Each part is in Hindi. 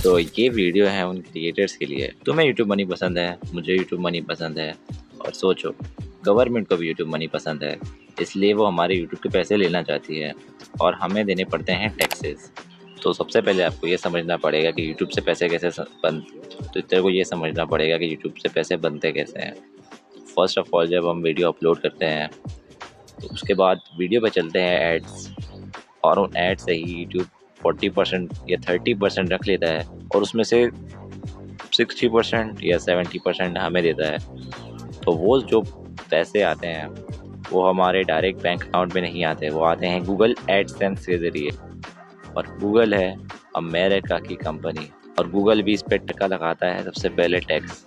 तो ये वीडियो है उन क्रिएटर्स के लिए। तुम्हें यूट्यूब मनी पसंद है, मुझे यूट्यूब मनी पसंद है, और सोचो गवर्नमेंट को भी यूट्यूब मनी पसंद है, इसलिए वो हमारे यूट्यूब के पैसे लेना चाहती है और हमें देने पड़ते हैं टैक्सेस। तो सबसे पहले आपको ये समझना पड़ेगा कि यूट्यूब से पैसे कैसे बन तो तेरे को ये समझना पड़ेगा कि यूट्यूब से पैसे बनते कैसे हैं। फर्स्ट ऑफ ऑल, जब हम वीडियो अपलोड करते हैं तो उसके बाद वीडियो पे चलते हैं एड्स, और उन एड से ही यूट्यूब 40% या 30% रख लेता है और उसमें से 60% या 70% हमें देता है। तो वो जो पैसे आते हैं वो हमारे डायरेक्ट बैंक अकाउंट में नहीं आते, वो आते हैं गूगल एडसेंस के ज़रिए। और गूगल है अमेरिका की कंपनी, और गूगल भी इस पर टका लगाता है सबसे पहले टैक्स।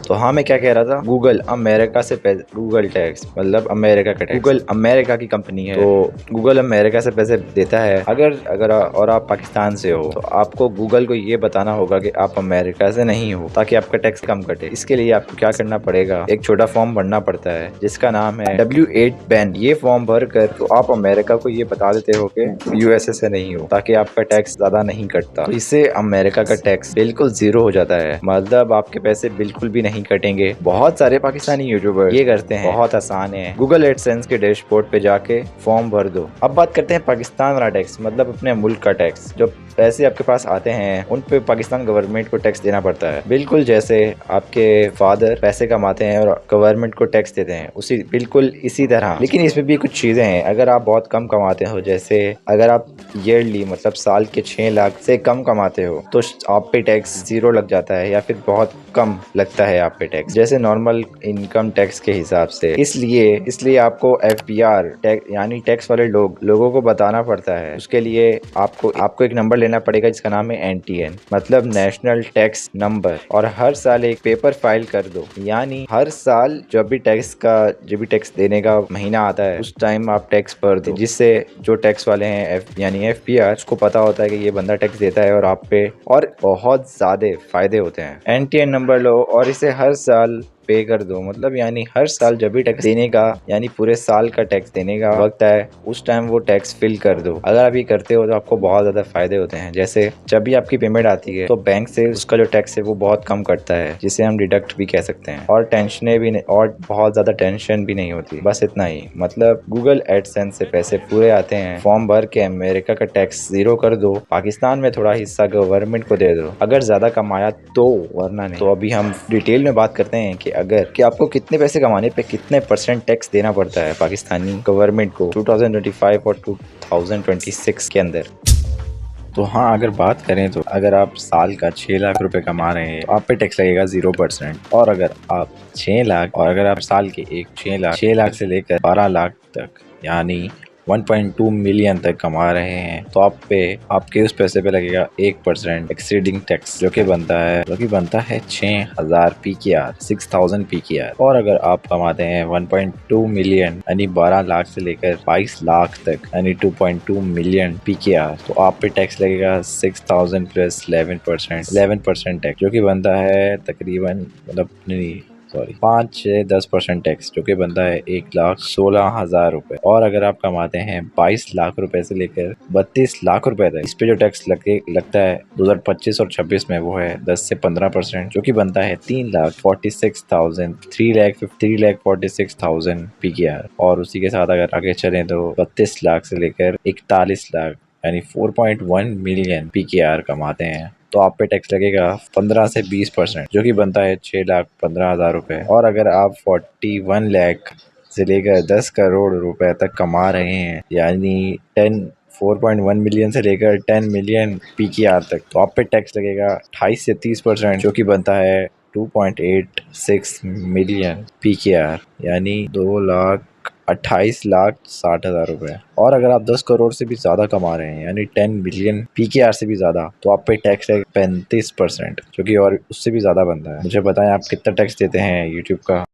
तो हाँ, मैं क्या कह रहा था, गूगल अमेरिका से गूगल टैक्स मतलब अमेरिका का टैक्स। गूगल अमेरिका की कंपनी है, तो गूगल अमेरिका से पैसे देता है। अगर अगर और आप पाकिस्तान से हो तो आपको गूगल को ये बताना होगा कि आप अमेरिका से नहीं हो, ताकि आपका टैक्स कम कटे। इसके लिए आपको क्या करना पड़ेगा, एक छोटा फॉर्म भरना पड़ता है जिसका नाम है W8 बैन। ये फॉर्म भर कर तो आप अमेरिका को ये बता देते हो कि USA से नहीं हो, ताकि आपका टैक्स ज्यादा नहीं कटता। तो इससे अमेरिका का टैक्स बिल्कुल जीरो हो जाता है, मतलब आपके पैसे बिल्कुल भी नहीं कटेंगे। बहुत सारे पाकिस्तानी यूट्यूबर ये करते हैं, बहुत आसान है। गूगल एडसेंस के डैशबोर्ड पे जाके फॉर्म भर दो। अब बात करते हैं पाकिस्तान वाला टैक्स, मतलब अपने मुल्क का टैक्स। जो पैसे आपके पास आते हैं उन पे पाकिस्तान गवर्नमेंट को टैक्स देना पड़ता है, बिल्कुल जैसे आपके फादर पैसे कमाते हैं और गवर्नमेंट को टैक्स देते हैं, उसी बिल्कुल इसी तरह। लेकिन इसमें भी कुछ चीजें हैं। अगर आप बहुत कम कमाते हो, जैसे अगर आप ईयरली मतलब साल के 6 लाख से कम कमाते हो, तो आप पे टैक्स जीरो लग जाता है, या फिर बहुत कम लगता है आप पे टैक्स, जैसे नॉर्मल इनकम टैक्स के हिसाब से। इसलिए आपको FBR यानी टैक्स वाले लोगों को बताना पड़ता है। उसके लिए आपको एक नंबर लेना पड़ेगा जिसका नाम है NTN, मतलब नेशनल टैक्स नंबर। और हर साल एक पेपर फाइल कर दो, यानी हर साल जब भी टैक्स देने का महीना आता है उस टाइम आप टैक्स भर दो, जिससे जो टैक्स वाले हैं यानी FBR, उसको पता होता है कि ये बंदा टैक्स देता है और आप पे और बहुत ज्यादा फायदे होते हैं। NTN नंबर लो और इसे हर साल पे कर दो, मतलब यानी हर साल जब भी टैक्स देने का, यानी पूरे साल का टैक्स देने का वक्त है, उस टाइम वो टैक्स फिल कर दो। अगर आप ये करते हो तो आपको बहुत ज्यादा फायदे होते हैं। जैसे जब भी आपकी पेमेंट आती है तो बैंक से उसका जो टैक्स है वो बहुत कम कटता है, जिसे हम डिडक्ट भी कह सकते हैं। और टेंशन भी नहीं, और बहुत ज्यादा टेंशन भी नहीं होती। बस इतना ही, मतलब गूगल एडसेंस से पैसे पूरे आते हैं। फॉर्म भर के अमेरिका का टैक्स जीरो कर दो, पाकिस्तान में थोड़ा हिस्सा गवर्नमेंट को दे दो अगर ज्यादा कमाया तो, वरना नहीं। तो अभी हम डिटेल में बात करते हैं कि आपको कितने पैसे कमाने पे कितने % टैक्स देना पड़ता है पाकिस्तानी गवर्नमेंट को 2025 और 2026 के अंदर। तो हाँ, अगर बात करें तो अगर आप साल का 6 लाख रुपए कमा रहे हैं तो आप पे टैक्स लगेगा 0%। और अगर आप 6 लाख, और अगर आप साल के 6 लाख से लेकर 12 लाख तक, यानी 1.2 मिलियन तक कमा रहे हैं, तो आपके उस पैसे पे लगेगा 1% एक्सीडिंग टैक्स, जो कि बनता है 6000 PKR, 6000 PKR। और अगर आप कमाते हैं 1.2 मिलियन यानी 12 लाख से लेकर 22 लाख तक, यानी 2.2 मिलियन PKR, तो आप पे टैक्स लगेगा 6000 प्लस 11% टैक्स, जो कि बनता है तकरीबन, मतलब नहीं सॉरी 5 से 10% टैक्स, जो कि बनता है 1,16,000 रुपए। और अगर आप कमाते हैं 22 लाख रुपए से लेकर 32 लाख रुपए तक, इस पे जो टैक्स लगता है 2025 और 26 में, वो है 10 से 15%, जो कि बनता है 3,46,000 PKR। और उसी के साथ अगर आगे चलें तो 32 लाख से लेकर 41 लाख यानी 4.1 मिलियन PKR कमाते हैं, तो आप पे टैक्स लगेगा 15 से 20%, जो कि बनता है 6,15,000 रुपए। और अगर आप 41 लाख से लेकर 10 करोड़ रुपए तक कमा रहे हैं, यानी 4.1 मिलियन से लेकर 10 मिलियन PKR तक, तो आप पे टैक्स लगेगा 28 से 30%, जो कि बनता है 2.86 मिलियन PKR, यानी 2,28,60,000 रुपए। और अगर आप 10 करोड़ से भी ज्यादा कमा रहे हैं, यानी 10 मिलियन PKR से भी ज्यादा, तो आप पे टैक्स है 35%, जो कि और उससे भी ज्यादा बनता है। मुझे बताएं आप कितना टैक्स देते हैं यूट्यूब का।